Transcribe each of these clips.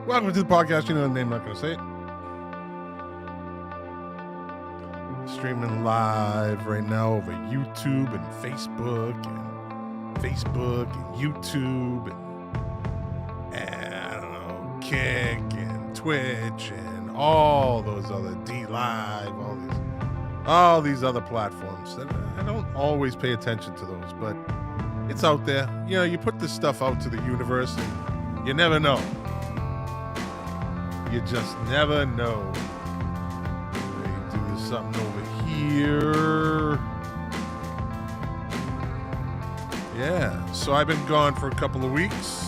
Welcome to the podcast. You know the name, I'm not going to say it. Streaming live right now over YouTube and Facebook and YouTube and I don't know, Kick and Twitch and all those other D Live, all these other platforms. That I don't always pay attention to those, but it's out there. You know, you put this stuff out to the universe and you never know. You just never know. They do something over here. Yeah, so I've been gone for a couple of weeks.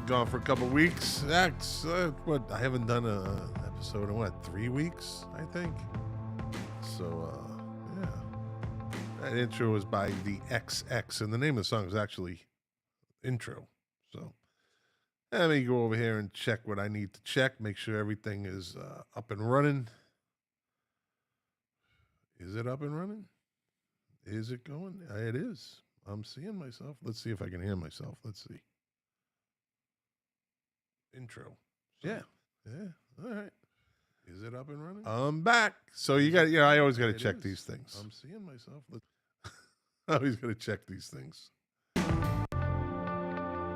Gone for a couple of weeks. That's what I haven't done an episode in 3 weeks, I think. So yeah, that intro was by the XX, and the name of the song is actually Intro. So let me go over here and check what I need to check. Make sure everything is up and running. Is it up and running? Is it going? It is. I'm seeing myself. Let's see if I can hear myself. Let's see. Intro. Yeah. All right. Is it up and running? I'm back. So you got, I always got to check these things. I'm seeing myself. I always got to check these things.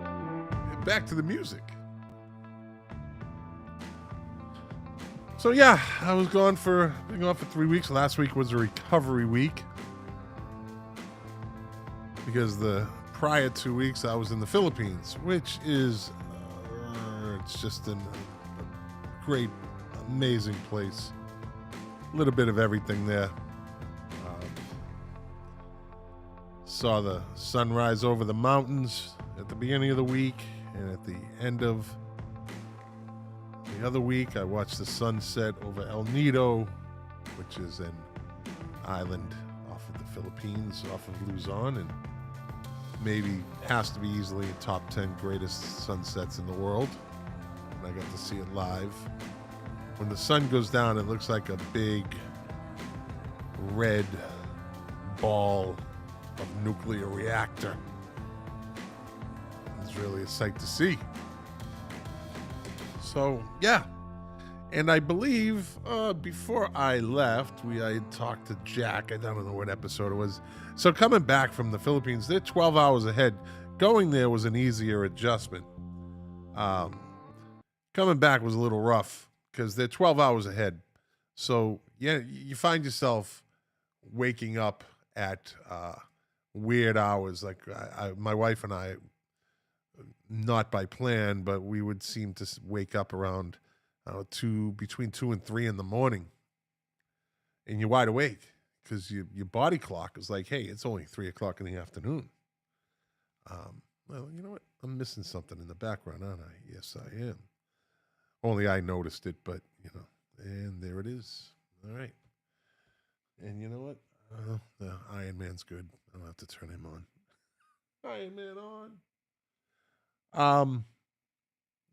And back to the music. So yeah, I was been gone for 3 weeks. Last week was a recovery week because the prior 2 weeks I was in the Philippines, which is it's just a great, amazing place. A little bit of everything there. Saw the sunrise over the mountains at the beginning of the week, and at the end of the other week, I watched the sunset over El Nido, which is an island off of the Philippines, off of Luzon, and maybe has to be easily a top 10 greatest sunsets in the world. I got to see it live. When the sun goes down, it looks like a big red ball of nuclear reactor. It's really a sight to see. So, yeah. And I believe before I left, I had talked to Jack. I don't know what episode it was. So coming back from the Philippines, they're 12 hours ahead. Going there was an easier adjustment. Coming back was a little rough because they're 12 hours ahead. So, yeah, you find yourself waking up at weird hours. Like my wife and I, not by plan, but we would seem to wake up around between 2 and 3 in the morning. And you're wide awake because your body clock is like, hey, it's only 3 o'clock in the afternoon. Well, you know what? I'm missing something in the background, aren't I? Yes, I am. Only I noticed it, but, and there it is. All right. And you know what? The Iron Man's good. I don't have to turn him on. Iron Man on.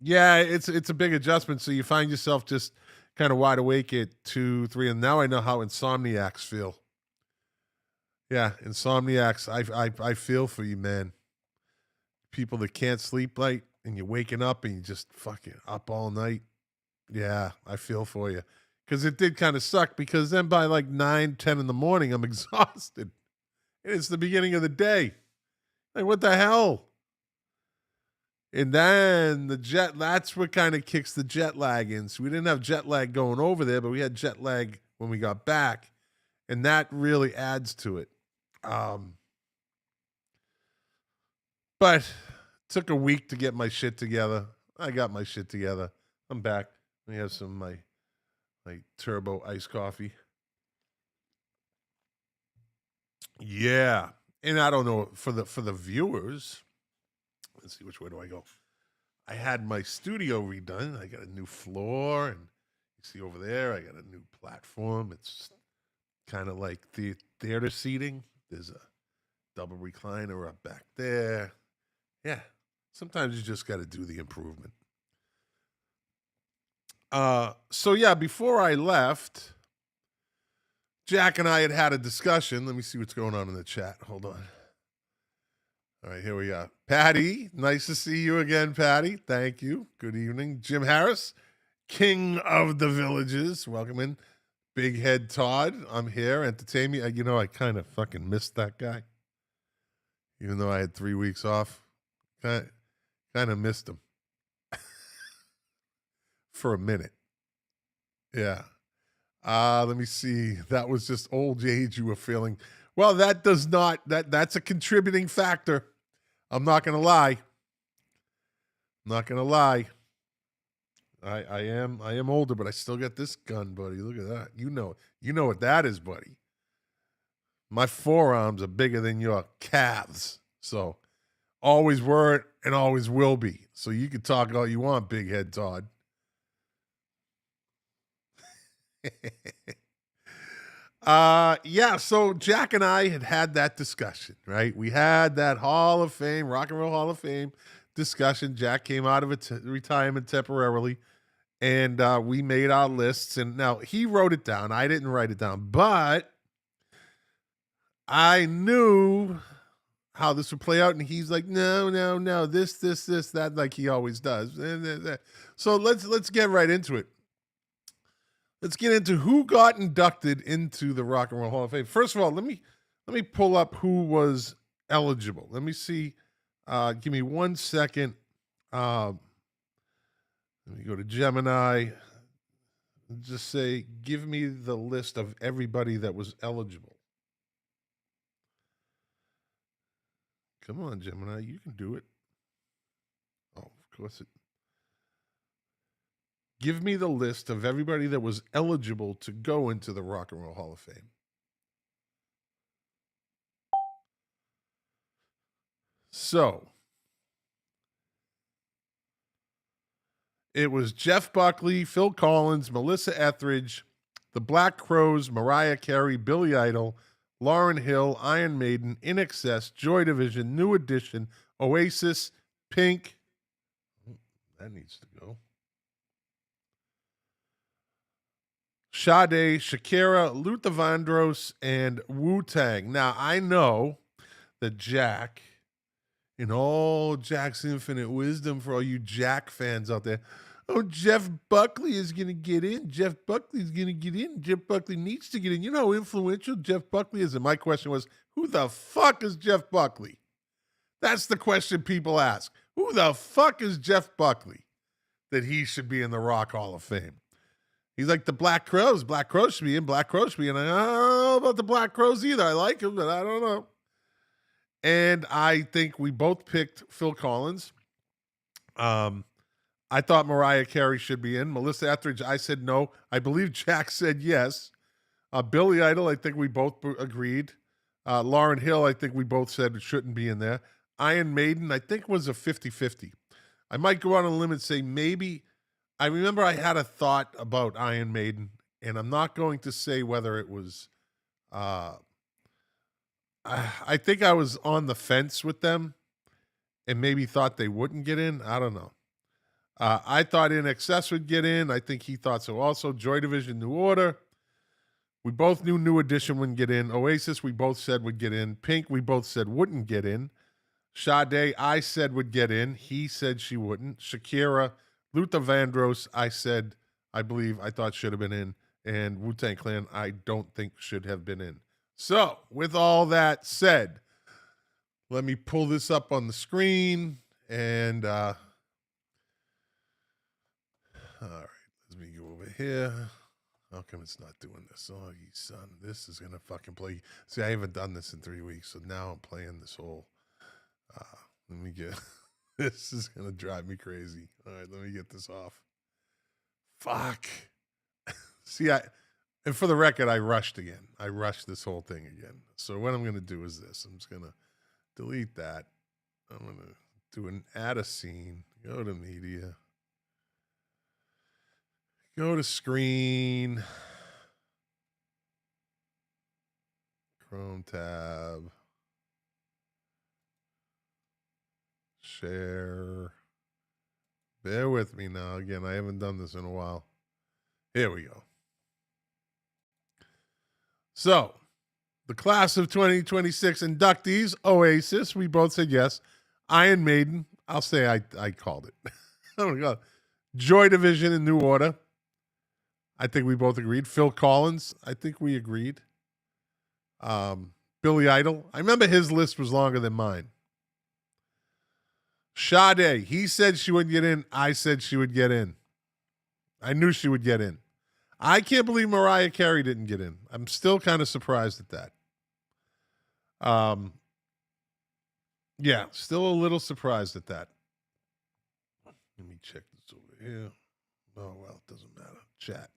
Yeah, it's a big adjustment. So you find yourself just kind of wide awake at 2, 3, and now I know how insomniacs feel. Yeah, insomniacs, I feel for you, man. People that can't sleep late. And you're waking up and you're just fucking up all night. Yeah, I feel for you. Because it did kind of suck because then by like 9, 10 in the morning, I'm exhausted. And it's the beginning of the day. Like, what the hell? And then that's what kind of kicks the jet lag in. So we didn't have jet lag going over there, but we had jet lag when we got back. And that really adds to it. But took a week to get my shit together. I got my shit together. I'm back. We have some of my turbo iced coffee. Yeah. And I don't know, for the viewers, let's see, which way do I go? I had my studio redone. I got a new floor, and you see over there, I got a new platform. It's kind of like the theater seating. There's a double recliner up back there. Yeah. Sometimes you just got to do the improvement. So yeah, before I left, Jack and I had a discussion. Let me see what's going on in the chat. Hold on. All right, here we are. Patty, nice to see you again, Patty. Thank you. Good evening. Jim Harris, King of the Villages. Welcome in. Big Head Todd, I'm here. Entertain me. You know, I kind of fucking missed that guy. Even though I had 3 weeks off. Kind of missed him. For a minute. Yeah. Let me see. That was just old age you were feeling. Well, that's a contributing factor. I'm not gonna lie. I am older, but I still got this gun, buddy. Look at that. You know what that is, buddy. My forearms are bigger than your calves. So always were and always will be. So you can talk all you want, Big Head Todd. Yeah, so Jack and I had that discussion, right? We had that Hall of Fame, Rock and Roll Hall of Fame discussion. Jack came out of retirement temporarily, and we made our lists. And now he wrote it down. I didn't write it down, but I knew how this would play out. And he's like, no, this, that, like he always does. So let's get right into it. Let's get into who got inducted into the Rock and Roll Hall of Fame. First of all, let me pull up who was eligible. Let me see. Give me 1 second. Let me go to Gemini. Just say, give me the list of everybody that was eligible. Come on, Gemini, you can do it. Oh, of course it. Give me the list of everybody that was eligible to go into the Rock and Roll Hall of Fame. So, it was Jeff Buckley, Phil Collins, Melissa Etheridge, the Black Crowes, Mariah Carey, Billy Idol, Lauryn Hill, Iron Maiden, INXS, Joy Division, New Edition, Oasis, Pink. That needs to go. Sade, Shakira, Luther Vandross, and Wu-Tang. Now, I know that Jack, in all Jack's infinite wisdom for all you Jack fans out there, oh, Jeff Buckley is going to get in. Jeff Buckley's going to get in. Jeff Buckley needs to get in. You know how influential Jeff Buckley is? And my question was, who the fuck is Jeff Buckley? That's the question people ask. Who the fuck is Jeff Buckley that he should be in the Rock Hall of Fame? He's like the Black Crowes. Black Crowes should be in. Black Crowes should be in. I don't know about the Black Crowes either. I like him, but I don't know. And I think we both picked Phil Collins. I thought Mariah Carey should be in. Melissa Etheridge, I said no. I believe Jack said yes. Billy Idol, I think we both agreed. Lauryn Hill, I think we both said it shouldn't be in there. Iron Maiden, I think was a 50-50. I might go out on a limb and say maybe. I remember I had a thought about Iron Maiden, and I'm not going to say whether it was. I think I was on the fence with them, and maybe thought they wouldn't get in. I don't know. I thought INXS would get in. I think he thought so also. Joy Division, New Order. We both knew New Edition wouldn't get in. Oasis, we both said would get in. Pink, we both said wouldn't get in. Sade, I said would get in. He said she wouldn't. Shakira, Luther Vandross, I thought should have been in. And Wu-Tang Clan, I don't think should have been in. So, with all that said, let me pull this up on the screen. And, all right, let me go over here. How come it's not doing this? Oh, you son, this is going to fucking play. See, I haven't done this in 3 weeks, so now I'm playing this whole, let me get... This is going to drive me crazy. All right, let me get this off. Fuck. See, and for the record, I rushed again. I rushed this whole thing again. So what I'm going to do is this. I'm just going to delete that. I'm going to do add a scene. Go to media. Go to screen. Chrome tab. Share. Bear with me now. Again, I haven't done this in a while. Here we go. So, The class of 2026 inductees, Oasis, we both said yes. Iron Maiden, I'll say I called it. Oh my God. Joy Division in New Order, I think we both agreed. Phil Collins, I think we agreed. Billy Idol, I remember his list was longer than mine. Sade, he said she would get in. I said she would get in. I knew she would get in. I can't believe Mariah Carey didn't get in. I'm still kind of surprised at that. Yeah, still a little surprised at that. Let me check this over here. Oh, well, it doesn't matter. Chat.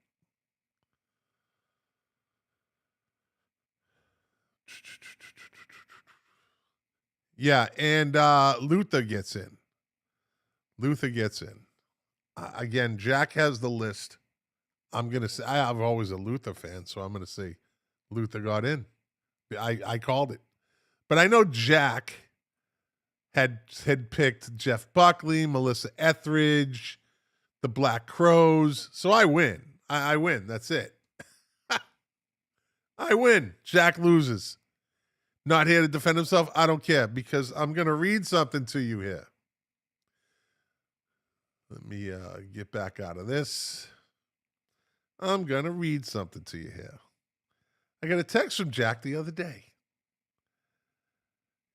Yeah, and Luther gets in. Luther gets in. Again, Jack has the list. I'm going to say, I'm always a Luther fan, so I'm going to say Luther got in. I called it. But I know Jack had picked Jeff Buckley, Melissa Etheridge, the Black Crowes. So I win. I win. That's it. I win. Jack loses. Not here to defend himself. I don't care because I'm going to read something to you here. Let me get back out of this. I'm going to read something to you here. I got a text from Jack the other day.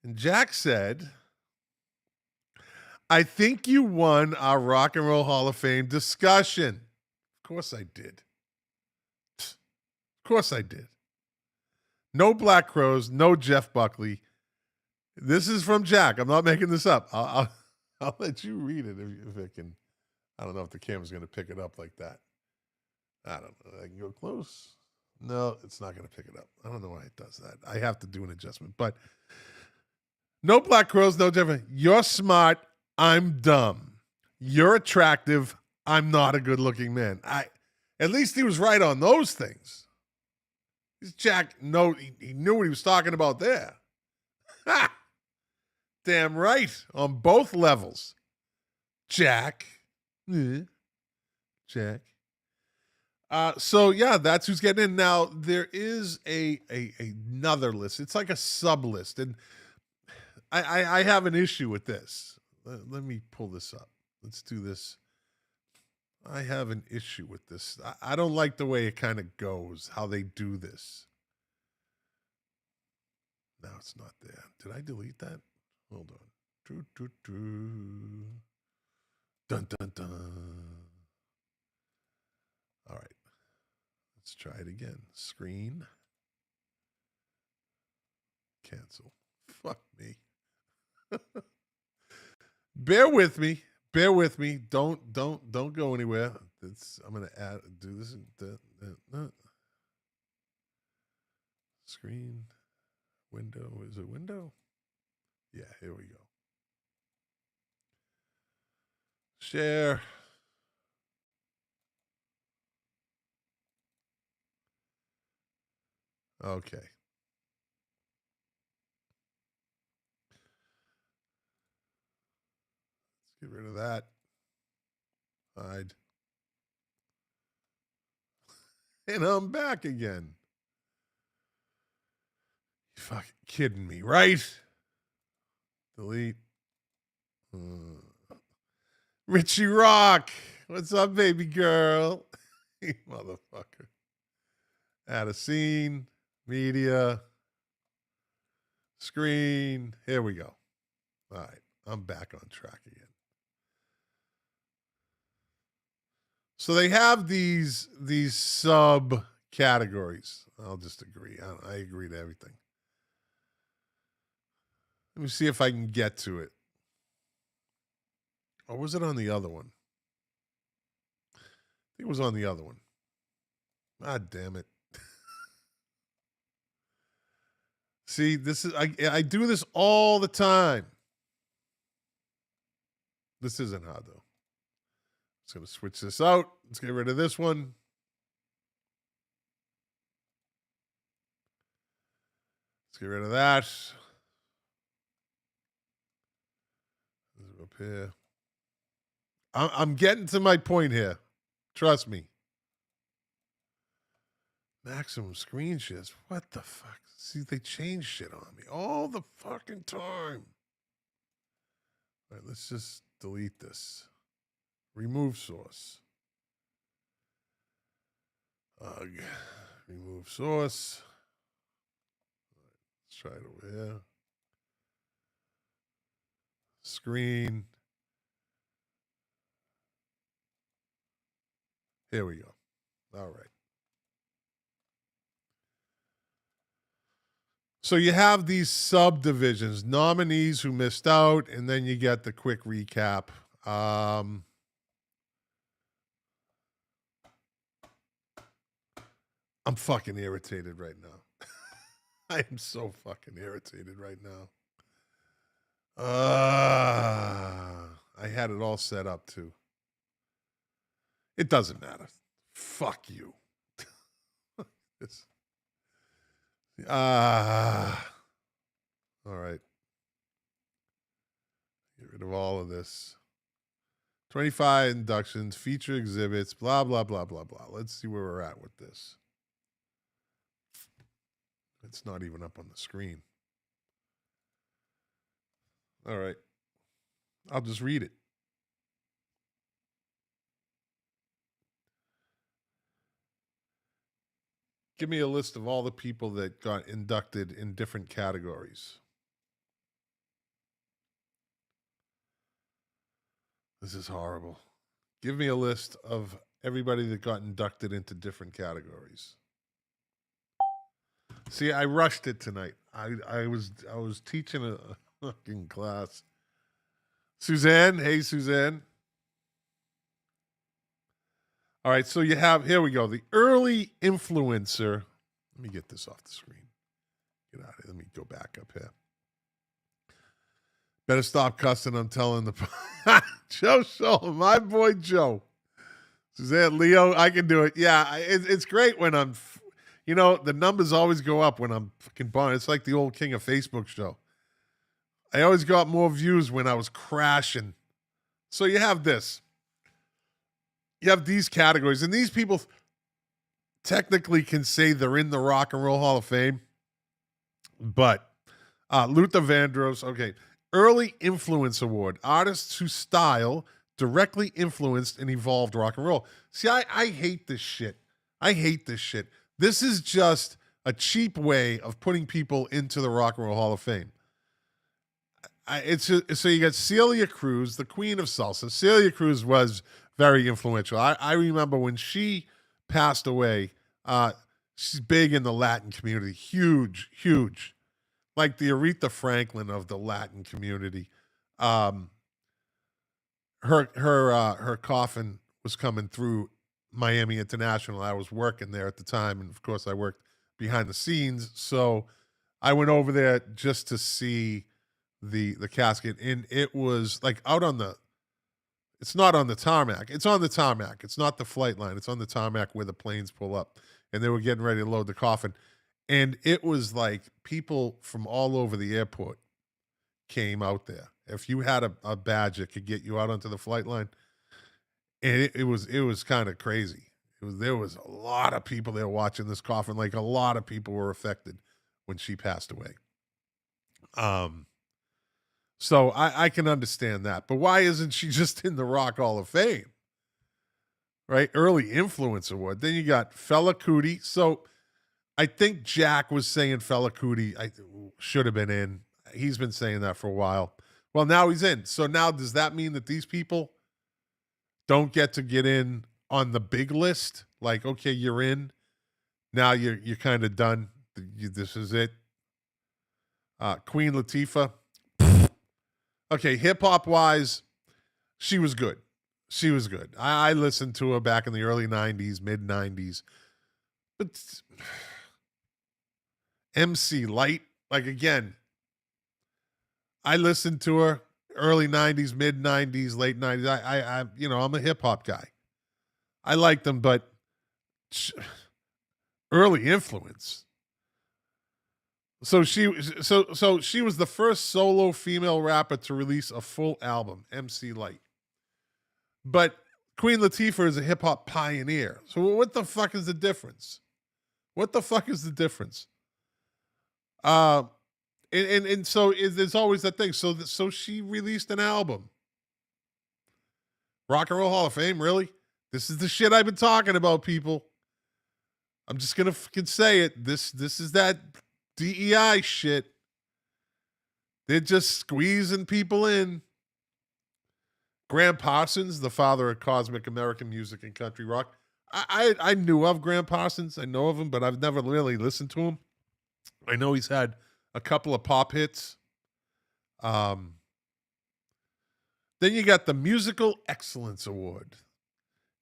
And Jack said, I think you won our Rock and Roll Hall of Fame discussion. Of course I did. Of course I did. No Black Crowes, no Jeff Buckley. This is from Jack. I'm not making this up. I'll let you read it if it can. I don't know if the camera's going to pick it up like that. I don't know. I can go close. No, it's not going to pick it up. I don't know why it does that. I have to do an adjustment. But no Black Crowes, no Jeff. You're smart. I'm dumb. You're attractive. I'm not a good-looking man. At least he was right on those things. Jack, no, he knew what he was talking about there. Ha! Damn right, on both levels. Jack. Jack. So yeah, that's who's getting in. Now there is another list. It's like a sub list, and I have an issue with this. Let me pull this up. Let's do this. I have an issue with this. I don't like the way it kind of goes, how they do this. Now it's not there. Did I delete that? Hold on. Dun, dun, dun. All right. Let's try it again. Screen. Cancel. Fuck me. Bear with me. Bear with me. Don't go anywhere. I'm gonna do this. Screen. Window. Is it window? Yeah, here we go. Share. Okay. Let's get rid of that. Hide. And I'm back again. You fucking kidding me, right? Delete. Richie Rock. What's up, baby girl? You motherfucker. Add a scene. Media. Screen. Here we go. All right. I'm back on track again. So they have these sub categories. I'll just agree. I agree to everything. Let me see if I can get to it. Or was it on the other one? I think it was on the other one. Ah, damn it. See, this is I do this all the time. This isn't hard though. Just gonna switch this out. Let's get rid of this one. Let's get rid of that. Up here. I'm getting to my point here. Trust me. Maximum screen shares. What the fuck? See, they change shit on me all the fucking time. All right, let's just delete this. Remove source. Ugh. Remove source. Let's try it over here. Screen. Here we go. All right. So you have these subdivisions, nominees who missed out, and then you get the quick recap. I'm fucking irritated right now. I am so fucking irritated right now. I had it all set up too. It doesn't matter. Fuck you. All right. Get rid of all of this. 25 inductions, feature exhibits, blah, blah, blah, blah, blah. Let's see where we're at with this. It's not even up on the screen. All right. I'll just read it. Give me a list of all the people that got inducted in different categories. This is horrible. Give me a list of everybody that got inducted into different categories. See, I rushed it tonight. I was teaching a fucking class. Suzanne, hey Suzanne. All right, so you have, here we go, the early influencer. Let me get this off the screen. Get out of here. Let me go back up here. Better stop cussing. I'm telling the Joe Scholl, my boy Joe. Suzanne, Leo, I can do it. Yeah, it's great when I'm, the numbers always go up when I'm fucking born. It's like the old King of Facebook show. I always got more views when I was crashing. So you have this. You have these categories, and these people technically can say they're in the Rock and Roll Hall of Fame, but Luther Vandross, okay, Early Influence Award, artists whose style directly influenced and evolved rock and roll. See, I hate this shit. I hate this shit. This is just a cheap way of putting people into the Rock and Roll Hall of Fame. So you got Celia Cruz, the queen of salsa. Celia Cruz was very influential. I remember when she passed away, she's big in the Latin community. Huge, huge. Like the Aretha Franklin of the Latin community. Her coffin was coming through Miami International. I was working there at the time, and of course I worked behind the scenes. So I went over there just to see the casket, and it was like out on the, it's not on the tarmac. It's on the tarmac. It's not the flight line. It's on the tarmac where the planes pull up, and they were getting ready to load the coffin. And it was like people from all over the airport came out there. If you had a badge that could get you out onto the flight line, and it was kind of crazy. There was a lot of people there watching this coffin. Like a lot of people were affected when she passed away. So I can understand that. But why isn't she just in the Rock Hall of Fame? Right? Early Influence Award. Then you got Fela Kuti. So I think Jack was saying Fela Kuti should have been in. He's been saying that for a while. Well, now he's in. So now does that mean that these people don't get to get in on the big list? Like, okay, you're in. Now you're kind of done. This is it. Queen Latifah. Okay, hip-hop wise, she was good. She was good. I listened to her back in the early 90s, mid-90s. But MC Light, like again, I listened to her early 90s, mid-90s, late 90s. I'm a hip-hop guy. I like them, but early influence. So she was the first solo female rapper to release a full album, MC Light. But Queen Latifah is a hip hop pioneer. So what the fuck is the difference? What the fuck is the difference? Uh, and so there's always that thing. So she released an album. Rock and Roll Hall of Fame, really? This is the shit I've been talking about, people. I'm just gonna fucking say it. This is that DEI shit. They're just squeezing people in. Graham Parsons, the father of cosmic American music and country rock. I knew of Graham Parsons. I know of him, but I've never really listened to him. I know he's had a couple of pop hits. Then you got the Musical Excellence Award,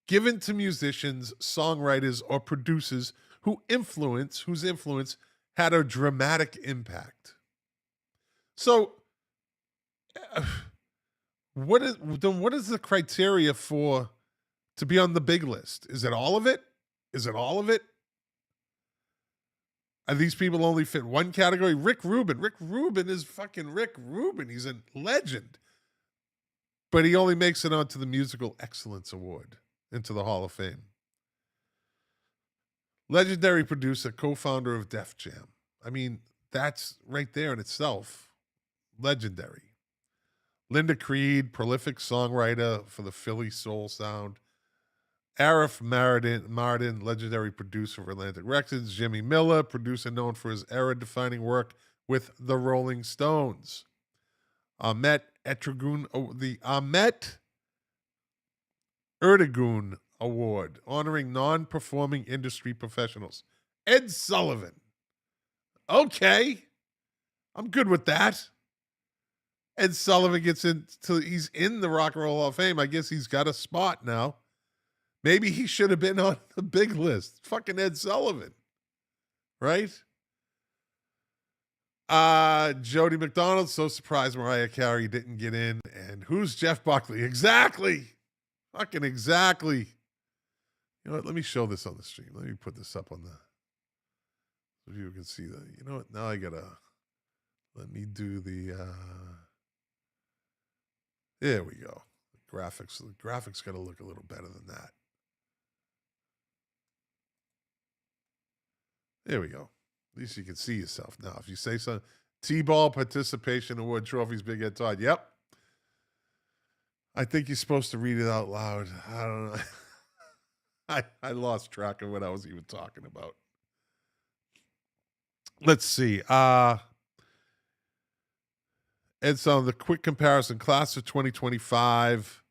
given to musicians, songwriters, or producers whose influence had a dramatic impact. So, what is the criteria for to be on the big list? Is it all of it? Is it all of it? Are these people only fit one category? Rick Rubin is fucking Rick Rubin. He's a legend. But he only makes it onto the Musical Excellence Award, into the Hall of Fame. Legendary producer, co-founder of Def Jam. I mean, that's right there in itself legendary. Linda Creed, prolific songwriter for the Philly soul sound. Arif Mardin, legendary producer for Atlantic Records. Jimmy Miller, producer known for his era-defining work with the Rolling Stones. Ahmet Ertegun Award, honoring non-performing industry professionals. Ed Sullivan. Okay. I'm good with that. Ed Sullivan he's in the Rock and Roll Hall of Fame. I guess he's got a spot now. Maybe he should have been on the big list. Fucking Ed Sullivan. Right? Jody McDonald, so surprised Mariah Carey didn't get in. And who's Jeff Buckley? Exactly. Fucking exactly. You know what? Let me show this on the stream. Let me put this up on so you can see that. You know what? Now I gotta let me do the there we go. The graphics gotta look a little better than that. There we go. At least you can see yourself now. If you say something, T-Ball Participation Award Trophies, Big Ed Todd. Yep. I think you're supposed to read it out loud. I don't know. I lost track of what I was even talking about. Let's see. And so the quick comparison, class of 2025,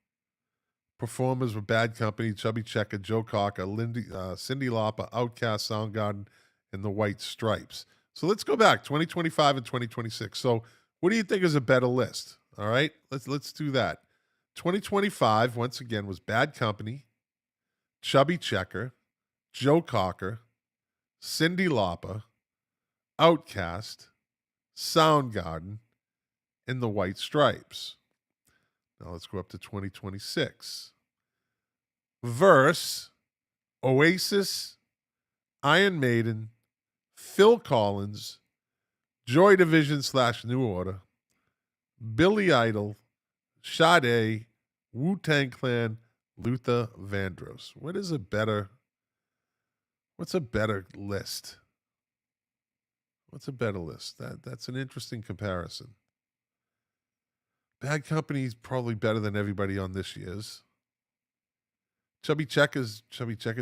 performers with Bad Company, Chubby Checker, Joe Cocker, Cyndi Lauper, Outkast, Soundgarden, and the White Stripes. So let's go back, 2025 and 2026. So what do you think is a better list? All right, let's do that. 2025, once again, was Bad Company, Chubby Checker, Joe Cocker, Cyndi Lauper, Outkast, Soundgarden, and the White Stripes. Now let's go up to 2026. Verse, Oasis, Iron Maiden, Phil Collins, Joy Division / New Order, Billy Idol, Sade, Wu-Tang Clan, Luther Vandross. What's a better list? What's a better list? That's an interesting comparison. Bad Company is probably better than everybody on this year's. Chubby Checker,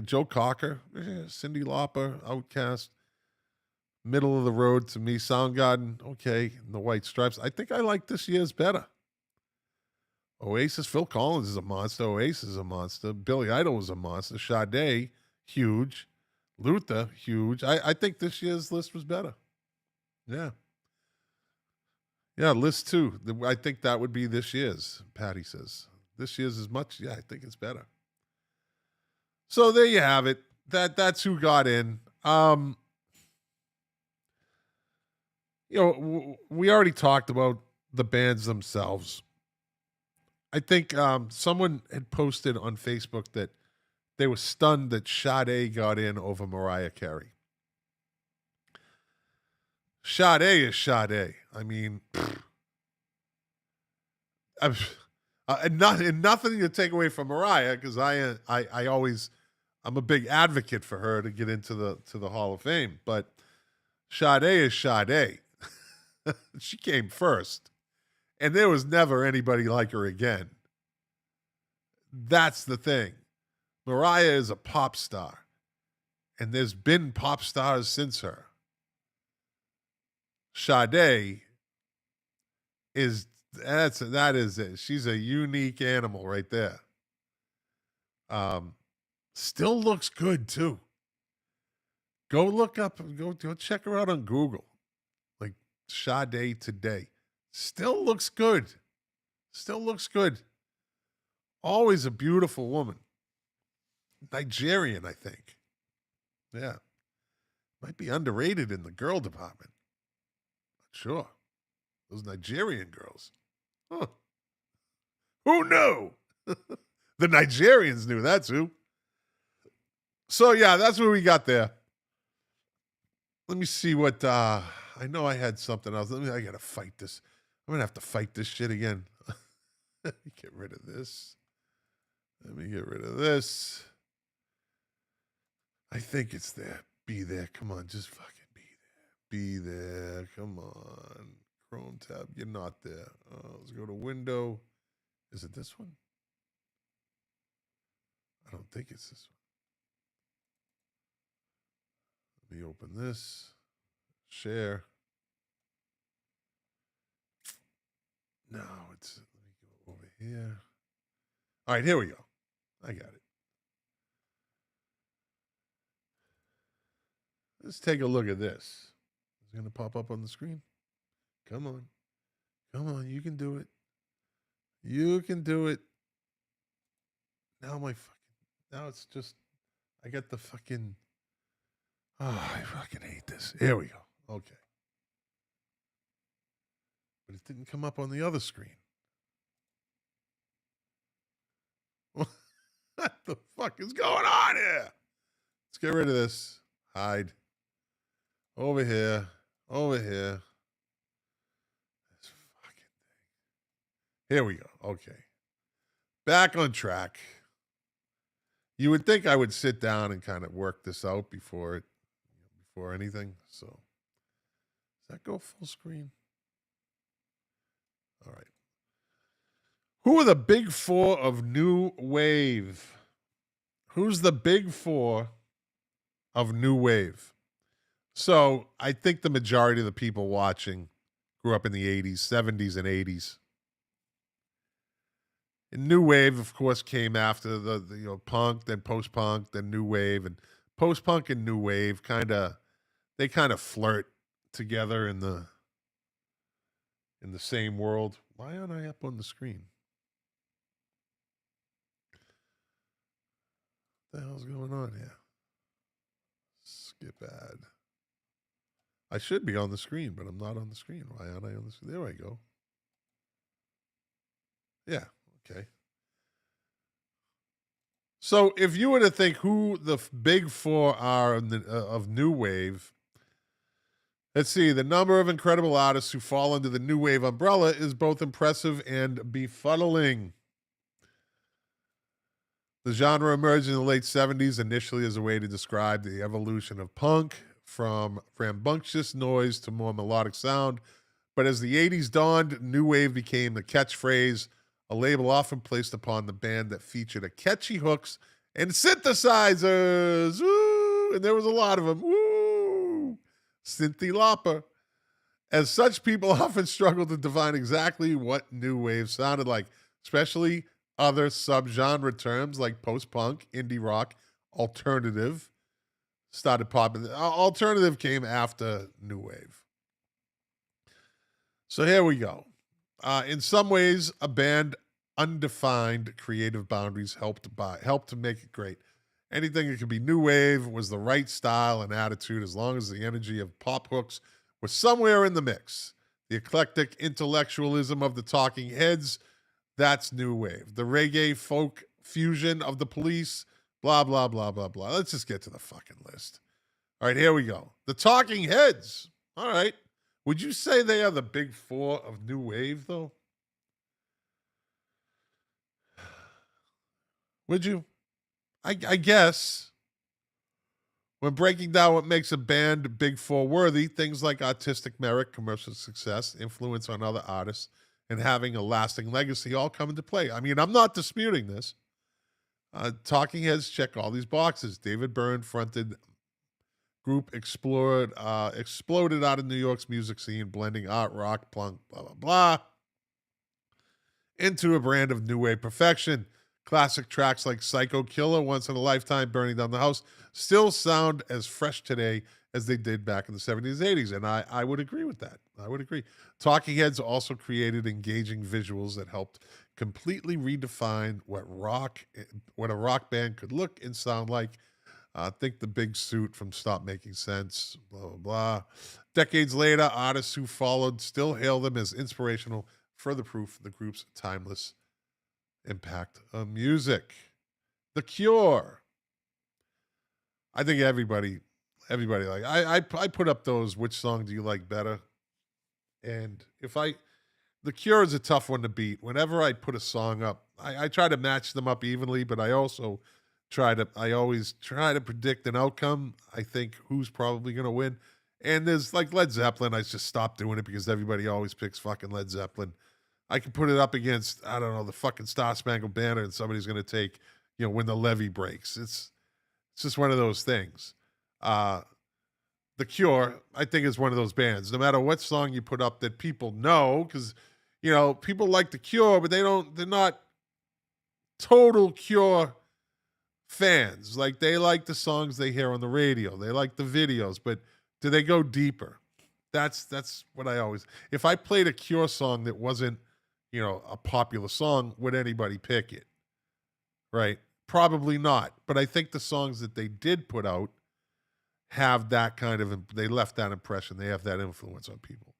Joe Cocker, Cyndi Lauper, Outkast, middle of the road to me, Soundgarden, okay, and the White Stripes. I think I like this year's better. Oasis, Phil Collins is a monster. Oasis is a monster. Billy Idol was a monster. Sade, huge. Luther, huge. I think this year's list was better. Yeah. Yeah, list 2. I think that would be this year's, Patty says. This year's as much. Yeah, I think it's better. So there you have it. That's who got in. We already talked about the bands themselves. I think someone had posted on Facebook that they were stunned that Sade got in over Mariah Carey. Sade is Sade. I mean, and nothing to take away from Mariah, because I always I'm a big advocate for her to get into the Hall of Fame, but Sade is Sade. She came first, and there was never anybody like her again. That's the thing. Mariah is a pop star, and there's been pop stars since her. Sade that is it. She's a unique animal right there. Still looks good too. Go look up, go check her out on Google. Like Sade today. Still looks good. Still looks good. Always a beautiful woman. Nigerian, I think. Yeah. Might be underrated in the girl department. Not sure. Those Nigerian girls. Huh. Who knew? The Nigerians knew, that's who. So, yeah, that's what we got there. Let me see what, I know I had something else. I got to fight this. I'm going to have to fight this shit again. Let me get rid of this. Let me get rid of this. I think it's there. Be there. Come on, just fucking be there. Be there. Come on. Chrome tab. You're not there. Let's go to window. Is it this one? I don't think it's this one. Let me open this. Share. No, it's, let me go over here. All right, here we go. I got it. Let's take a look at this. It's going to pop up on the screen. Come on. Come on. You can do it. You can do it. Now now it's just, I got the fucking, I fucking hate this. Here we go. Okay. But it didn't come up on the other screen. What the fuck is going on here? Let's get rid of this. Hide. Over here. Over here. This fucking thing. Here we go. Okay. Back on track. You would think I would sit down and kind of work this out before anything. So, does that go full screen? All right. Who are the big four of new wave? Who's the big four of new wave? So I think the majority of the people watching grew up in the 80s, 70s, and 80s. And new wave, of course, came after the punk, then post-punk, then new wave. And post-punk and new wave they kind of flirt together in the same world. Why aren't I up on the screen? What the hell's going on here? Skip ad. I should be on the screen, but I'm not on the screen. Why aren't I on the screen? There I go. Yeah, okay. So if you were to think who the big four are of new wave, let's see. The number of incredible artists who fall under the new wave umbrella is both impressive and befuddling. The genre emerged in the late 70s initially as a way to describe the evolution of punk from rambunctious noise to more melodic sound. But as the 80s dawned, new wave became the catchphrase, a label often placed upon the band that featured a catchy hooks and synthesizers. Woo! And there was a lot of them. Woo! Cynthia Lauper. As such, people often struggle to define exactly what new wave sounded like, especially other subgenre terms like post-punk, indie rock, alternative started popping. Alternative came after new wave. So here we go. In some ways, a band undefined creative boundaries helped to make it great. Anything that could be new wave was the right style and attitude as long as the energy of pop hooks was somewhere in the mix. The eclectic intellectualism of the Talking Heads, that's new wave. The reggae folk fusion of the Police, blah, blah, blah, blah, blah. Let's just get to the fucking list. All right, here we go. The Talking Heads. All right. Would you say they are the big four of new wave, though? Would you? I guess. When breaking down what makes a band Big Four worthy, things like artistic merit, commercial success, influence on other artists, and having a lasting legacy all come into play. I mean, I'm not disputing this. Talking Heads check all these boxes. David Byrne fronted group exploded out of New York's music scene, blending art, rock, punk, blah, blah, blah, into a brand of new wave perfection. Classic tracks like Psycho Killer, Once in a Lifetime, Burning Down the House still sound as fresh today as they did back in the 70s, 80s. And I would agree with that. I would agree. Talking Heads also created engaging visuals that helped completely redefine what a rock band could look and sound like. Think the big suit from Stop Making Sense, blah, blah, blah. Decades later, artists who followed still hail them as inspirational, further proof of the group's timeless impact on music. The Cure. I think everybody like I put up those which song do you like better? And the Cure is a tough one to beat. Whenever I put a song up, I try to match them up evenly, but I also I always try to predict an outcome. I think who's probably going to win. And there's like Led Zeppelin. I just stopped doing it because everybody always picks fucking Led Zeppelin. I can put it up against, I don't know, the fucking Star Spangled Banner, and somebody's going to take, When the Levee Breaks. It's just one of those things. The Cure, I think, is one of those bands. No matter what song you put up that people know, because, people like The Cure, but they're not total Cure fans. Like, they like the songs they hear on the radio. They like the videos, but do they go deeper? That's what I always... If I played a Cure song that wasn't, a popular song, would anybody pick it? Right? Probably not. But I think the songs that they did put out have that kind of... They left that impression. They have that influence on people.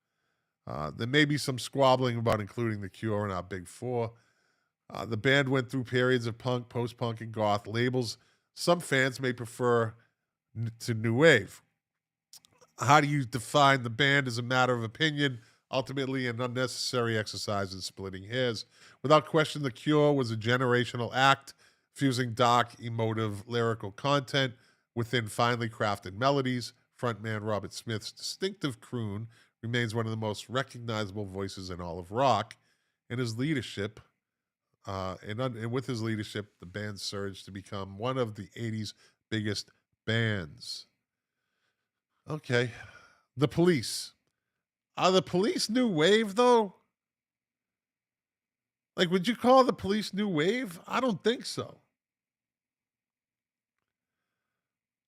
There may be some squabbling about including The Cure in our Big Four. The band went through periods of punk, post-punk, and goth labels. Some fans may prefer to new wave. How do you define the band is a matter of opinion, ultimately an unnecessary exercise in splitting hairs. Without question, The Cure was a generational act, fusing dark, emotive, lyrical content within finely crafted melodies. Frontman Robert Smith's distinctive croon remains one of the most recognizable voices in all of rock, and his leadership... And with his leadership, the band surged to become one of the 80s biggest bands. Okay. The Police. Are the Police new wave, though? Like, would you call the Police new wave? I don't think so.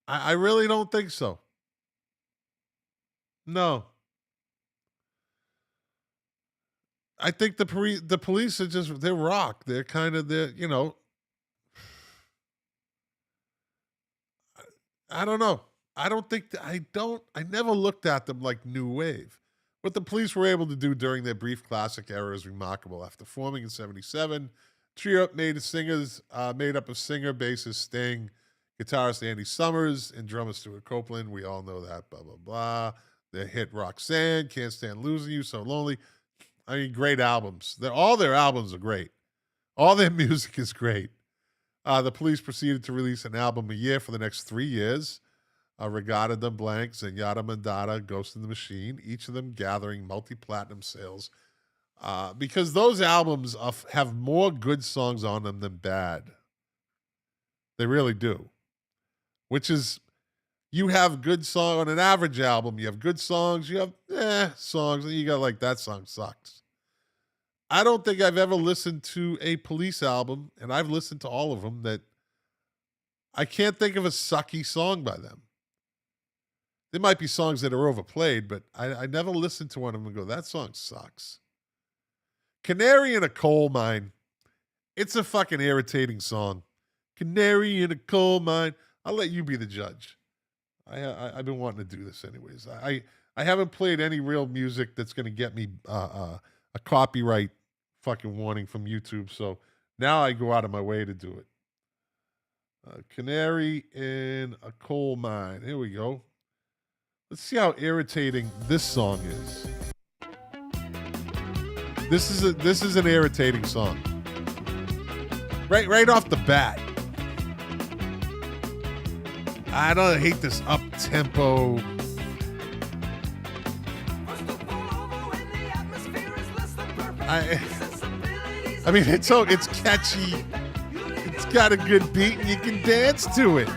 I really don't think so. No. I think the Police are they're rock. They're kind of I don't know. I never looked at them like new wave. What the Police were able to do during their brief classic era is remarkable. After forming in 1977, trio made up of singer, bassist Sting, guitarist Andy Summers, and drummer Stuart Copeland. We all know that, blah, blah, blah. Their hit Roxanne, Can't Stand Losing You, So Lonely. I mean, great albums. All their albums are great. All their music is great. The Police proceeded to release an album a year for the next 3 years. Regatta de Blanc, Zenyatta Mandata, Ghost in the Machine, each of them gathering multi-platinum sales. Because those albums have more good songs on them than bad. They really do. Which is, you have good song on an average album. You have good songs. You have songs. And you got like, that song sucks. I don't think I've ever listened to a Police album, and I've listened to all of them, that I can't think of a sucky song by them. There might be songs that are overplayed, but I never listened to one of them and go, that song sucks. Canary in a Coal Mine. It's a fucking irritating song. Canary in a coal mine. I'll let you be the judge. I've been wanting to do this anyways. I haven't played any real music that's going to get me a copyright fucking warning from YouTube. So now I go out of my way to do it. Canary in a Coal Mine. Here we go. Let's see how irritating this song is. This is an irritating song. Right off the bat. I don't hate this up tempo. I mean, it's catchy. It's got a good beat, and you can dance to it.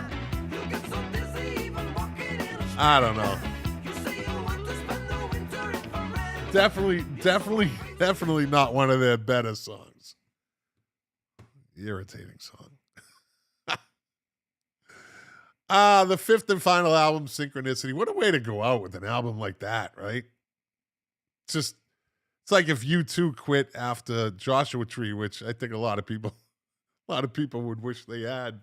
I don't know. Definitely not one of their better songs. Irritating song. The fifth and final album, Synchronicity. What a way to go out with an album like that, right? It's like if U2 quit after Joshua Tree, which I think a lot of people would wish they had.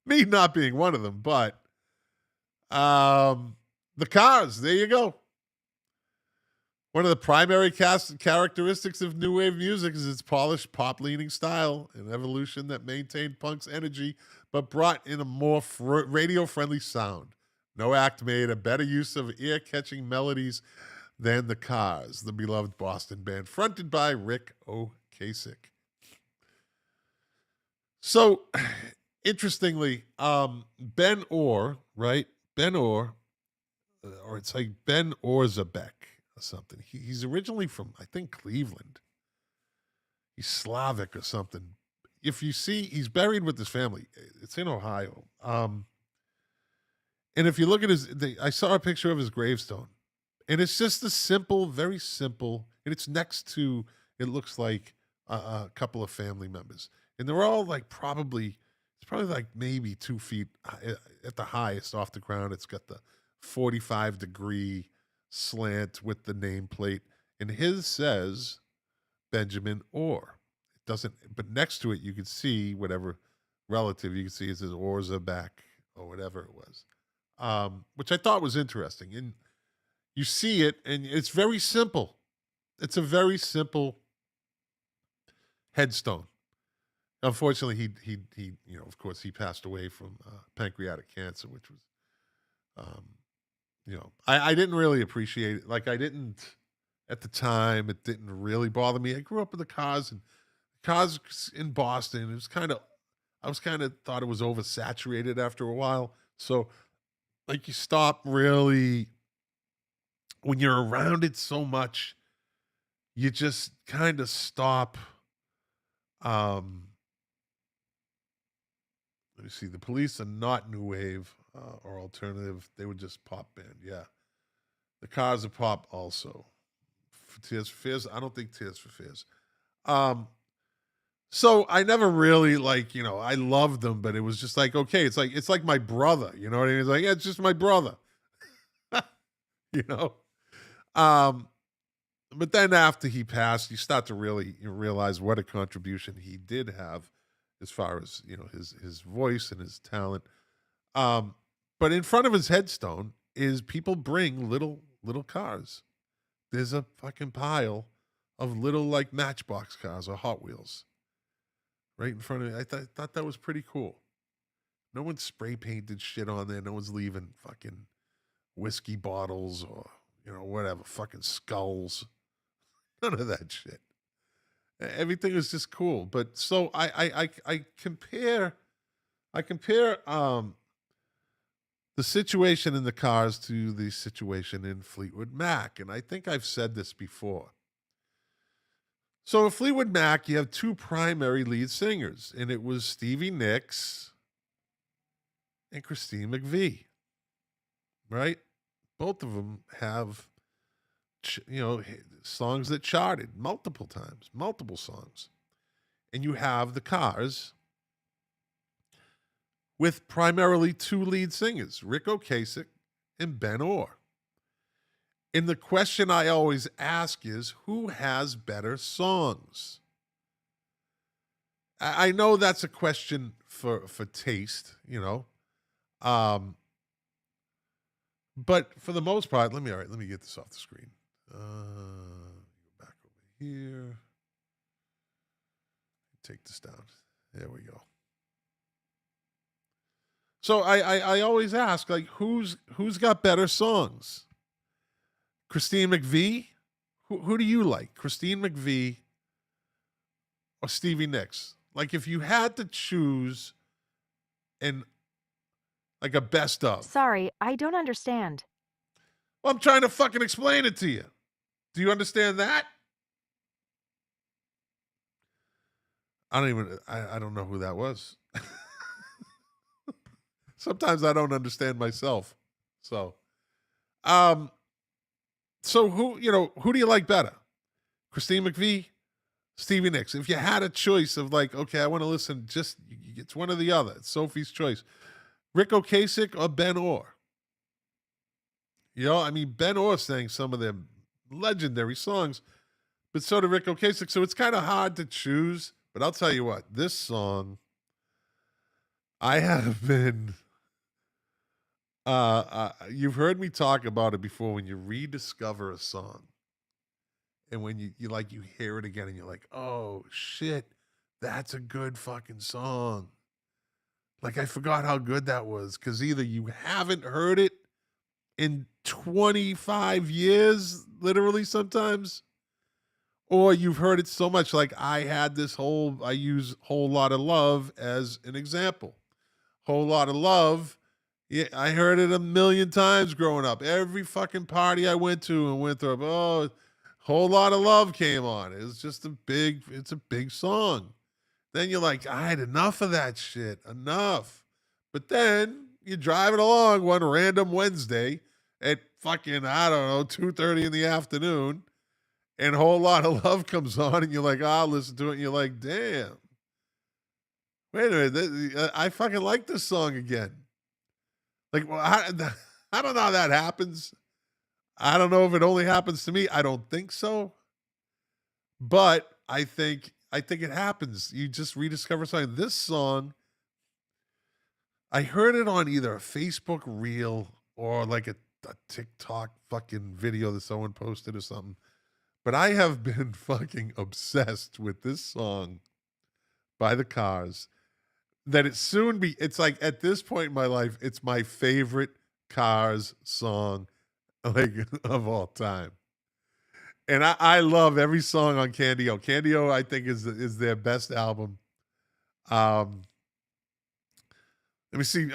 Me not being one of them, but the Cars, there you go. One of the primary characteristics of new wave music is its polished, pop-leaning style, an evolution that maintained punk's energy but brought in a more radio-friendly sound. No act made a better use of ear-catching melodies than the Cars, the beloved Boston band fronted by Rick Ocasek. So, interestingly, Ben Orr, right? Ben Orr, or it's like Ben Orzabek or something. He's originally from, I think, Cleveland. He's Slavic or something. If you see, he's buried with his family. It's in Ohio. And if you look at I saw a picture of his gravestone. And it's just a simple, very simple, and it's next to, it looks like a couple of family members. And they're all like it's probably like maybe 2 feet at the highest off the ground. It's got the 45-degree slant with the nameplate. And his says Benjamin Orr. It doesn't, but next to it, you can see whatever relative you can see. It says Orzabek or whatever it was, which I thought was interesting. And you see it, and it's very simple. It's a very simple headstone. Unfortunately, he of course, he passed away from pancreatic cancer, which was, I didn't really appreciate it. Like, I didn't, at the time, it didn't really bother me. I grew up with the Cars, and Cars in Boston, I was kind of thought it was oversaturated after a while. So, like, you stop really, when you're around it so much, you just kind of stop. Let me see. The Police are not new wave or alternative. They were just pop band. Yeah. The Cars are pop also. Tears for Fears. I don't think Tears for Fears. So I never really I loved them, but it was just like, okay, it's like my brother, you know what I mean? It's like, yeah, it's just my brother, you know? But then after he passed, you start to really realize what a contribution he did have as far as, his voice and his talent. But in front of his headstone is people bring little cars. There's a fucking pile of little like Matchbox cars or Hot Wheels right in front of me. I thought that was pretty cool. No one spray painted shit on there. No one's leaving fucking whiskey bottles or, whatever, fucking skulls. None of that shit. Everything was just cool. But so I compare the situation in the Cars to the situation in Fleetwood Mac. And I think I've said this before. So in Fleetwood Mac, you have two primary lead singers, and it was Stevie Nicks and Christine McVie, right? Both of them have, songs that charted multiple times, multiple songs. And you have the Cars with primarily two lead singers, Rick Ocasek and Ben Orr. And the question I always ask is, who has better songs? I know that's a question for taste, but for the most part, let me get this off the screen. Go back over here. Take this down. There we go. So I always ask, like, who's got better songs? Christine McVie? Who do you like? Christine McVie or Stevie Nicks? Like, if you had to choose an like a best of. Sorry, I don't understand. Well, I'm trying to fucking explain it to you. Do you understand that? I don't know who that was. Sometimes I don't understand myself. So, um, so who do you like better? Christine McVie, Stevie Nicks. If you had a choice of like, okay, I want to listen, just it's one or the other. It's Sophie's choice. Rick Ocasek or Ben Orr? I mean, Ben Orr sang some of their legendary songs, but so did Rick Ocasek. So it's kind of hard to choose. But I'll tell you what, this song, I have been. You've heard me talk about it before. When you rediscover a song, and when you hear it again, and you're like, oh shit, that's a good fucking song. Like I forgot how good that was because either you haven't heard it in 25 years, literally sometimes, or you've heard it so much. Like I use Whole Lot of Love as an example. Whole Lot of Love. Yeah, I heard it a million times growing up. Every fucking party I went to in Winthrop, Whole Lot of Love came on. It's a big song. Then you're like, I had enough of that shit. Enough. But then you're driving along one random Wednesday at fucking, I don't know, 2:30 in the afternoon, and Whole Lot of Love comes on, and you're like, I'll listen to it, and you're like, damn. Wait a minute. I fucking like this song again. Like, well, I don't know how that happens. I don't know if it only happens to me. I don't think so. But I think it happens. You just rediscover something. This song, I heard it on either a Facebook reel or like a TikTok fucking video that someone posted or something. But I have been fucking obsessed with this song by the Cars. It's like at this point in my life, it's my favorite Cars song like of all time. And I love every song on Candy-O. Candy-O, I think, is their best album. Um, Let me see.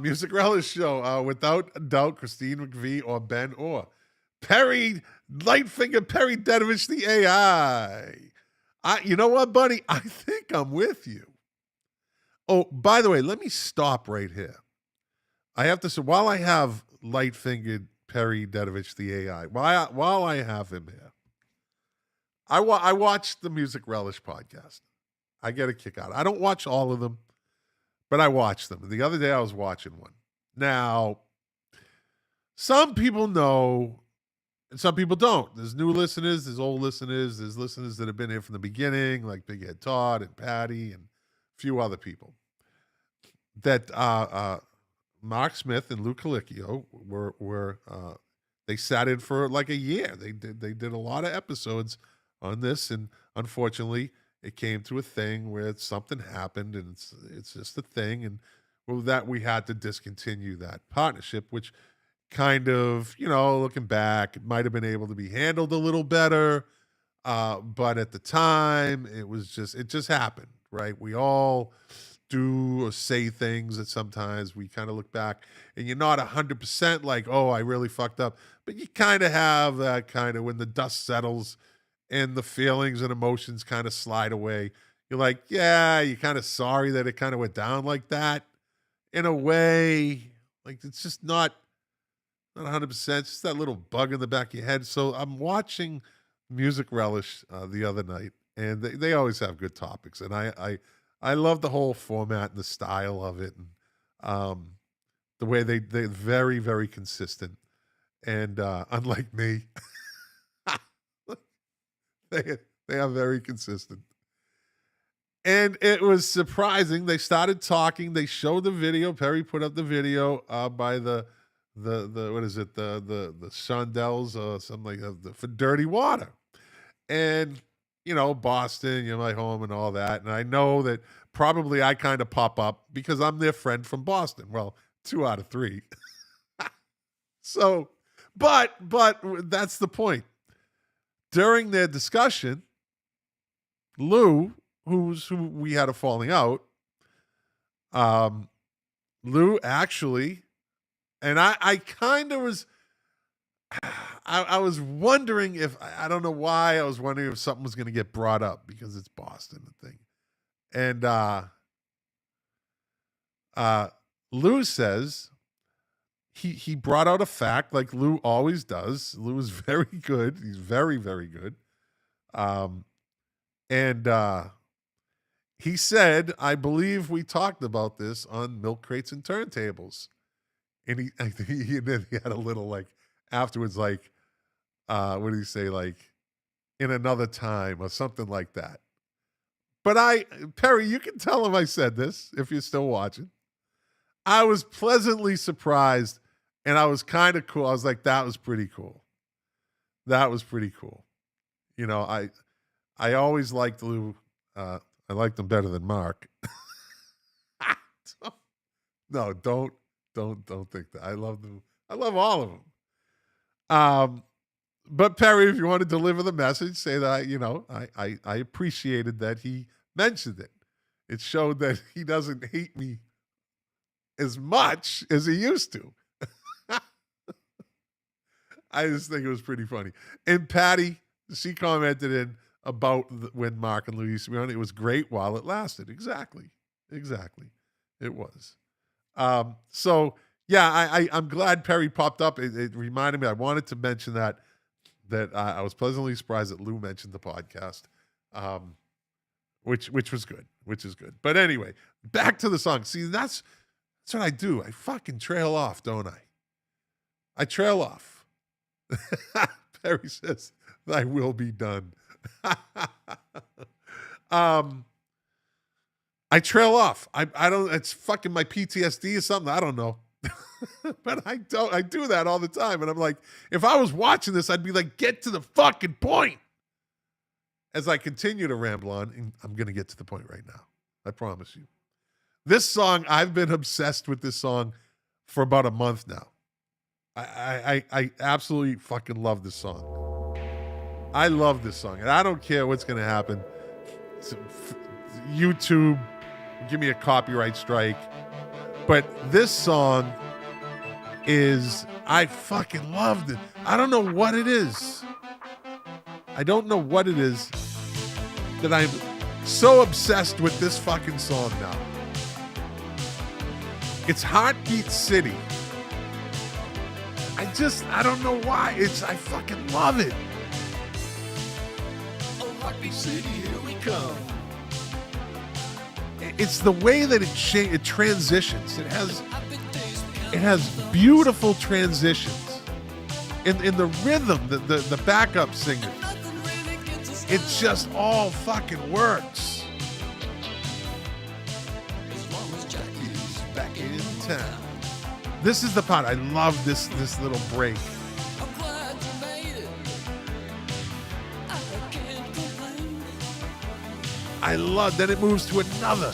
Music Relish Show. Without a doubt, Christine McVie or Ben Orr. Lightfinger Perry Dedovich, the AI. You know what, buddy? I think I'm with you. Oh, by the way, let me stop right here. I have to say, while I have light-fingered Perry Dedovich, the AI, while I have him here, I watched the Music Relish podcast. I get a kick out. I don't watch all of them, but I watch them. The other day I was watching one. Now, some people know and some people don't. There's new listeners, there's old listeners, there's listeners that have been here from the beginning, like Big Ed Todd and Patty and a few other people. That Mark Smith and Lou Colicchio were they sat in for like a year. They did a lot of episodes on this, and unfortunately, it came to a thing where something happened, and it's just a thing, and that we had to discontinue that partnership, which kind of, looking back, it might have been able to be handled a little better, but at the time, it just happened, right? We all do or say things that sometimes we kind of look back and you're not 100% like, oh, I really fucked up, but you kind of have that kind of when the dust settles and the feelings and emotions kind of slide away. You're like, yeah, you're kind of sorry that it kind of went down like that in a way. Like it's just not 100%. It's just that little bug in the back of your head. So I'm watching Music Relish the other night, and they always have good topics. And I love the whole format and the style of it, and the way they're very, very consistent. And unlike me, they are very consistent. And it was surprising. They started talking. They showed the video. Perry put up the video by the what is it? The Shondells or something like that for Dirty Water. And Boston, my home and all that. And I know that probably I kind of pop up because I'm their friend from Boston. Well, 2 out of 3. So, but that's the point. During their discussion, Lou, who we had a falling out, Lou actually, and I kind of was, I was wondering if, I don't know why, I was wondering if something was going to get brought up because it's Boston, the thing. And Lou says he brought out a fact like Lou always does. Lou is very good. He's very, very good. And he said, I believe we talked about this on Milk Crates and Turntables. And I think he had a little like afterwards, like, what did he say? Like, in another time or something like that. But Perry, you can tell him I said this if you're still watching. I was pleasantly surprised and I was kind of cool. I was like, that was pretty cool. That was pretty cool. You know, I always liked Lou. I liked him better than Mark. No, don't think that. I love them. I love all of them. But Perry, if you want to deliver the message, say that I appreciated that he mentioned it. It showed that he doesn't hate me as much as he used to. I just think it was pretty funny. And Patty, she commented in about when Mark and Lou used to be on. It was great while it lasted. Exactly. It was. So yeah, I'm glad Perry popped up. It reminded me. I wanted to mention that I was pleasantly surprised that Lou mentioned the podcast, which was good, which is good. But anyway, back to the song. See, that's what I do. I fucking trail off, don't I? I trail off. Perry says, "I will be done." I trail off. I don't. It's fucking my PTSD or something. I don't know. But I don't. I do that all the time, and I'm like, if I was watching this, I'd be like, get to the fucking point. As I continue to ramble on, and I'm going to get to the point right now. I promise you. This song, I've been obsessed with this song for about a month now. I absolutely fucking love this song. I love this song, and I don't care what's going to happen. YouTube, give me a copyright strike. But this song I fucking loved it. I don't know what it is. That I'm so obsessed with this fucking song now. It's Heartbeat City. I don't know why. I fucking love it. Oh, Heartbeat City, here we come. It's the way that it transitions. It has beautiful transitions. In the rhythm, the backup singer. It just all fucking works. As long as Jackie's back in town. This is the part. I love this little break. I'm glad you made it. I can't complain. I love that it moves to another.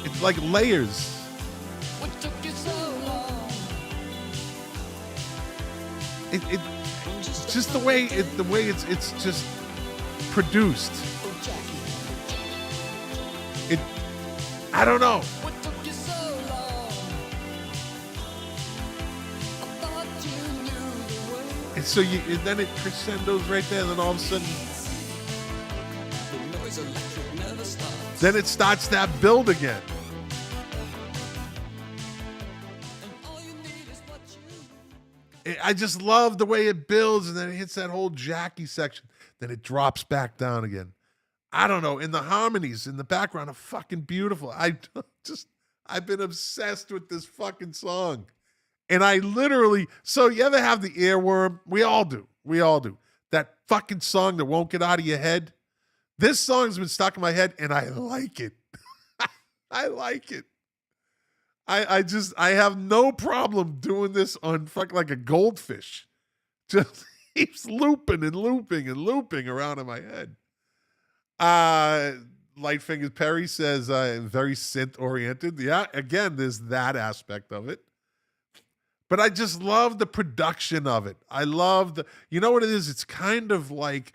It's like layers. What took you so long? It's just the way it's just produced. I don't know. What took you so long? I thought you knew the way. And so and then it crescendos right there, and then all of a sudden, the noise electric never stops. Then it starts that build again. I just love the way it builds, and then it hits that whole Jackie section. Then it drops back down again. I don't know. And the harmonies in the background are fucking beautiful. I've been obsessed with this fucking song. And I literally, so you ever have the earworm? We all do. That fucking song that won't get out of your head. This song's been stuck in my head, and I like it. I like it. I have no problem doing this on fucking like a goldfish. Just keeps looping and looping and looping around in my head. Lightfingers Perry says very synth oriented. Yeah, again, there's that aspect of it. But I just love the production of it. I love you know what it is? It's kind of like,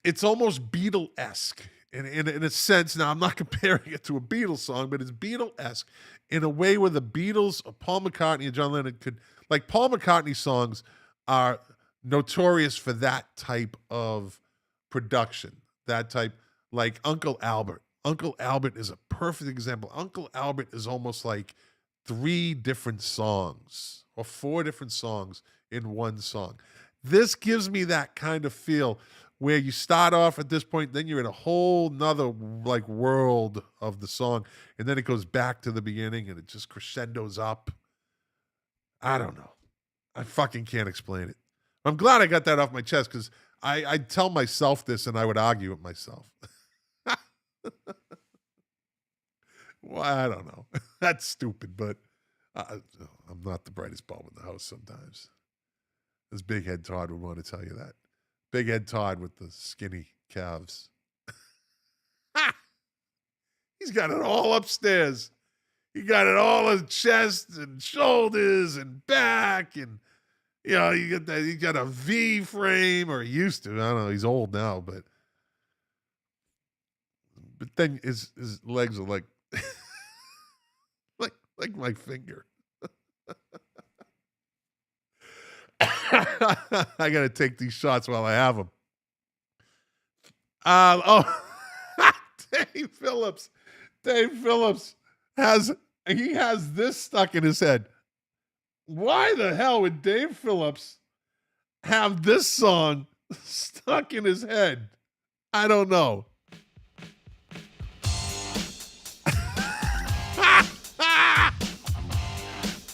it's almost Beatle-esque in a sense, now I'm not comparing it to a Beatles song, but it's Beatle-esque in a way where the Beatles, or Paul McCartney and John Lennon could, like Paul McCartney songs are notorious for that type of production, that type, like Uncle Albert. Uncle Albert is a perfect example. Uncle Albert is almost like 3 different songs or 4 different songs in one song. This gives me that kind of feel where you start off at this point, then you're in a whole nother like world of the song, and then it goes back to the beginning and it just crescendos up. I don't know. I fucking can't explain it. I'm glad I got that off my chest because I'd tell myself this and I would argue with myself. Well, I don't know. That's stupid, but I'm not the brightest bulb in the house sometimes. This big head Todd would want to tell you that. Big head Todd with the skinny calves. He's got it all upstairs. He got it all in chest and shoulders and back, and you know, he got a V frame, or he used to. I don't know. He's old now, but then his legs are like like my finger. I gotta take these shots while I have them. Dave Phillips. Dave Phillips has this stuck in his head. Why the hell would Dave Phillips have this song stuck in his head? I don't know.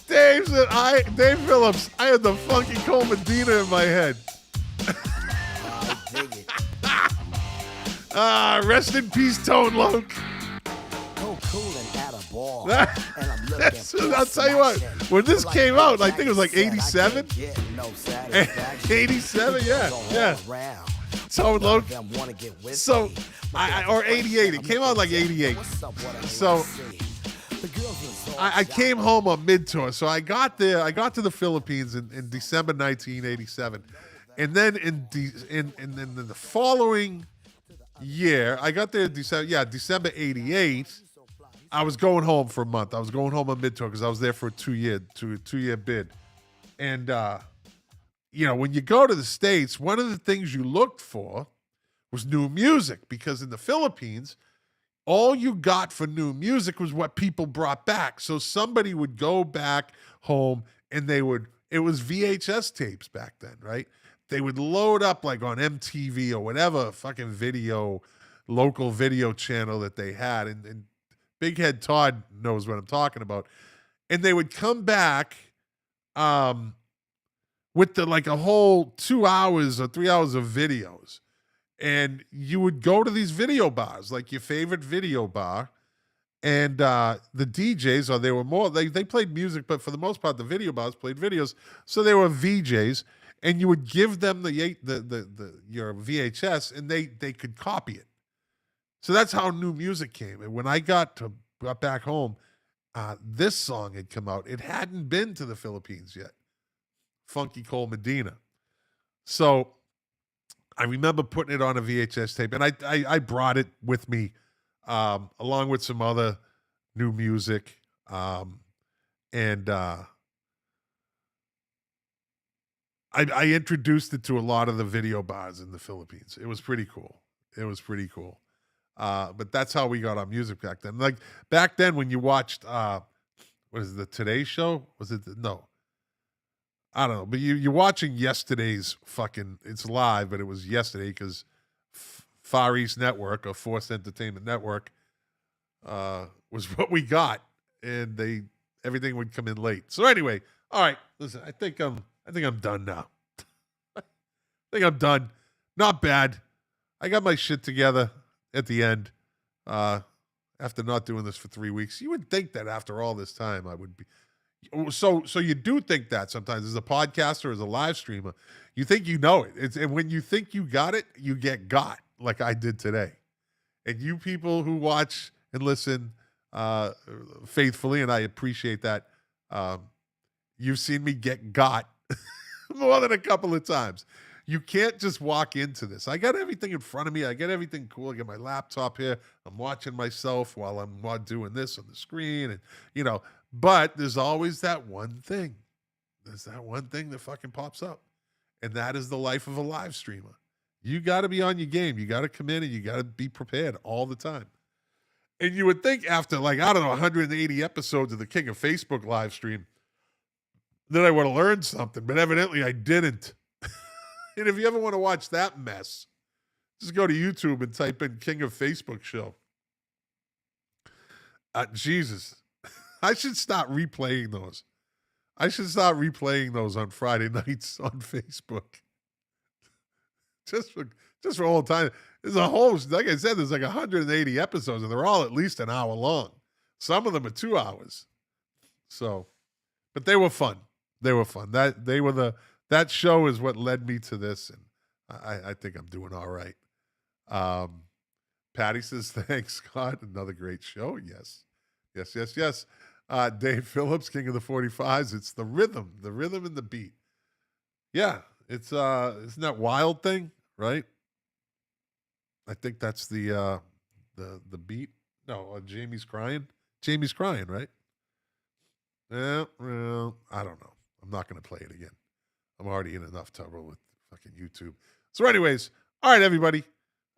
Dave Phillips, I had the funky Cole Medina in my head. Rest in peace, Tone Loc. I'll tell you what, when this came out, I think it was like 87. 87, yeah. Tone Loc. So, or 88. It came out like 88. So, I came home on mid-tour. So I got to the Philippines in December 1987. And then in the following year, I got there in December 88. I was going home for a month. I was going home on mid-tour because I was there for a two-year bid. And, when you go to the States, one of the things you looked for was new music, because in the Philippines, all you got for new music was what people brought back. So somebody would go back home and it was VHS tapes back then, right? They would load up like on MTV or whatever fucking local video channel that they had. And Big Head Todd knows what I'm talking about. And they would come back with a whole 2 hours or 3 hours of videos. And you would go to these video bars, like your favorite video bar, and the DJs, they played music, but for the most part, the video bars played videos. So they were VJs, and you would give them your VHS, and they could copy it. So that's how new music came. And when I got back home, this song had come out. It hadn't been to the Philippines yet. Funky Cole Medina. So I remember putting it on a VHS tape, and I brought it with me along with some other new music. And I introduced it to a lot of the video bars in the Philippines. It was pretty cool. But that's how we got our music back then. Like back then when you watched, what is it, the Today Show? No. I don't know, but you're watching yesterday's it's live, but it was yesterday because Far East Network or Force Entertainment Network was what we got, and everything would come in late. So anyway, all right, listen, I think I'm done now. I think I'm done. Not bad. I got my shit together at the end after not doing this for 3 weeks. You would think that after all this time I would be. So you do think that sometimes as a podcaster, as a live streamer, you think you know it. And when you think you got it, you get got, like I did today. And you people who watch and listen faithfully, and I appreciate that, you've seen me get got more than a couple of times. You can't just walk into this. I got everything in front of me. I got everything cool. I got my laptop here. I'm watching myself while I'm doing this on the screen, and but there's always that one thing. There's that one thing that fucking pops up, and that is the life of a live streamer. You got to be on your game. You got to come in and you got to be prepared all the time. And you would think after, like, I don't know, 180 episodes of the King of Facebook live stream that I would have learned something, but evidently I didn't. And if you ever want to watch that mess, just go to YouTube and type in King of Facebook show. Jesus. I should stop replaying those. I should stop replaying those on Friday nights on Facebook. Just for all time. There's a whole, like I said, there's like 180 episodes, and they're all at least an hour long. Some of them are 2 hours. So, but they were fun. They were fun. That show is what led me to this, and I think I'm doing all right. Patty says, thanks, Scott. Another great show. Yes. Dave Phillips, King of the 45s. It's the rhythm and the beat. Yeah, it's isn't that Wild Thing, right? I think that's the beat. No, Jamie's crying. Jamie's crying, right? Yeah, well, I don't know. I'm not going to play it again. I'm already in enough trouble with fucking YouTube. So anyways, all right, everybody.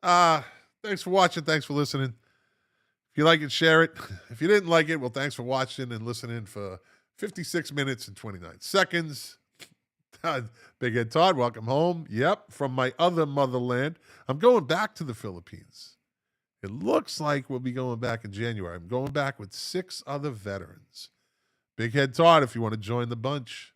Thanks for watching. Thanks for listening. If you like it, share it. If you didn't like it, well, thanks for watching and listening for 56 minutes and 29 seconds. Big Head Todd, welcome home. Yep, from my other motherland. I'm going back to the Philippines. It looks like we'll be going back in January. I'm going back with 6 other veterans. Big Head Todd, if you want to join the bunch.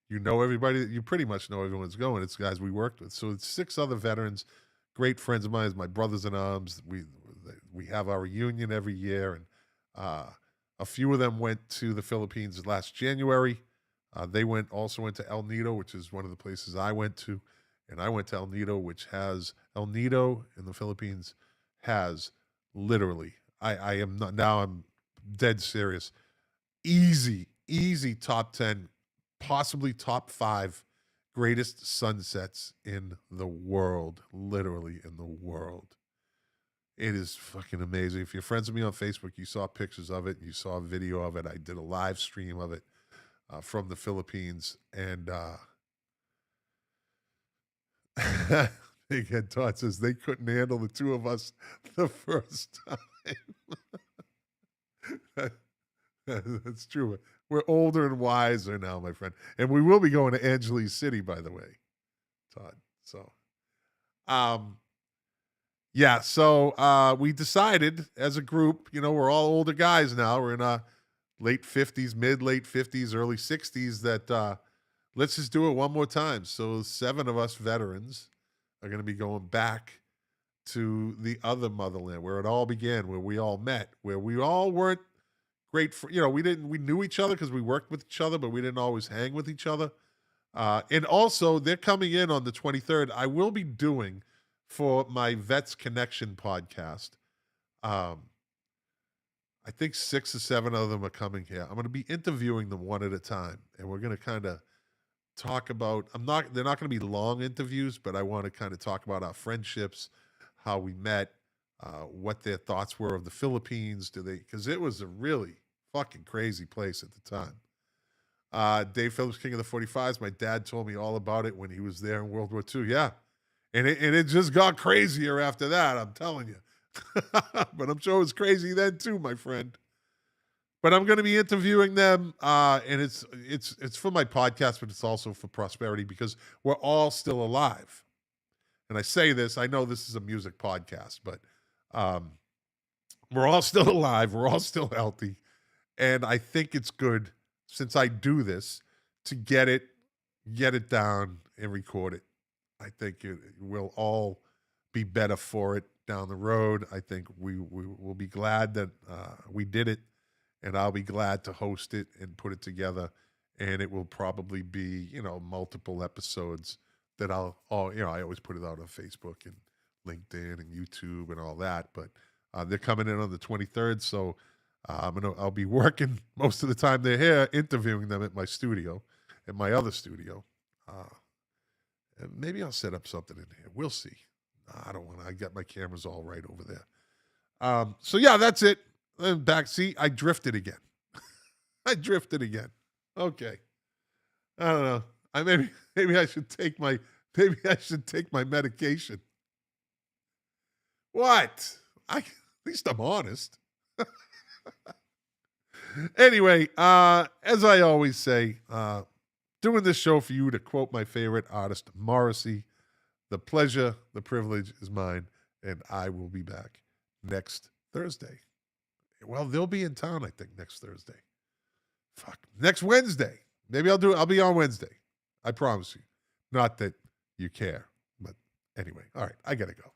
You know everybody. You pretty much know everyone's going. It's guys we worked with. So it's 6 other veterans, great friends of mine, my brothers in arms. We have our reunion every year, and a few of them went to the Philippines last January. They also went to El Nido, which is one of the places I went to, and I went to El Nido, which has El Nido in the Philippines has literally. I am not now. I'm dead serious. Easy top 10. Possibly top 5 greatest sunsets in the world, literally in the world. It is fucking amazing. If you're friends with me on Facebook, you saw pictures of it. You saw a video of it. I did a live stream of it from the Philippines. And Big Head Todd says they couldn't handle the 2 of us the first time. That's true. We're older and wiser now, my friend. And we will be going to Angeles City, by the way, Todd. So, yeah. So we decided as a group, we're all older guys now. We're in our late 50s, late 50s, early 60s, that let's just do it one more time. So 7 of us veterans are going to be going back to the other motherland where it all began, where we all met, where we all weren't great for, we knew each other because we worked with each other, but we didn't always hang with each other. And also they're coming in on the 23rd. I will be doing for my Vets Connection podcast. I think 6 or 7 of them are coming here. I'm going to be interviewing them one at a time, and we're going to kind of talk about, they're not going to be long interviews, but I want to kind of talk about our friendships, how we met, what their thoughts were of the Philippines. Because it was a really fucking crazy place at the time. Dave Phillips, King of the 45s. My dad told me all about it when he was there in World War II. Yeah. And it just got crazier after that, I'm telling you. But I'm sure it was crazy then too, my friend. But I'm going to be interviewing them, and it's for my podcast, but it's also for prosperity because we're all still alive. And I say this, I know this is a music podcast, but we're all still alive. We're all still healthy. And I think it's good, since I do this, to get it down and record it. I think we'll all be better for it down the road. I think we will be glad that we did it, and I'll be glad to host it and put it together. And it will probably be, multiple episodes that I always put it out on Facebook and LinkedIn and YouTube and all that. But they're coming in on the 23rd, so I'll be working most of the time they're here, interviewing them at my studio, at my other studio. Maybe I'll set up something in here. We'll see. I don't want to. I got my cameras all right over there. So yeah, that's it. Back. See, I drifted again. I drifted again. Okay. I don't know. Maybe I should take my medication. What? At least I'm honest. Anyway, as I always say, doing this show for you, to quote my favorite artist, Morrissey, the pleasure, the privilege is mine, and I will be back next Thursday. Well, they'll be in town, I think, next Thursday. Next Wednesday. Maybe I'll be on Wednesday. I promise you. Not that you care, but anyway. All right, I gotta go.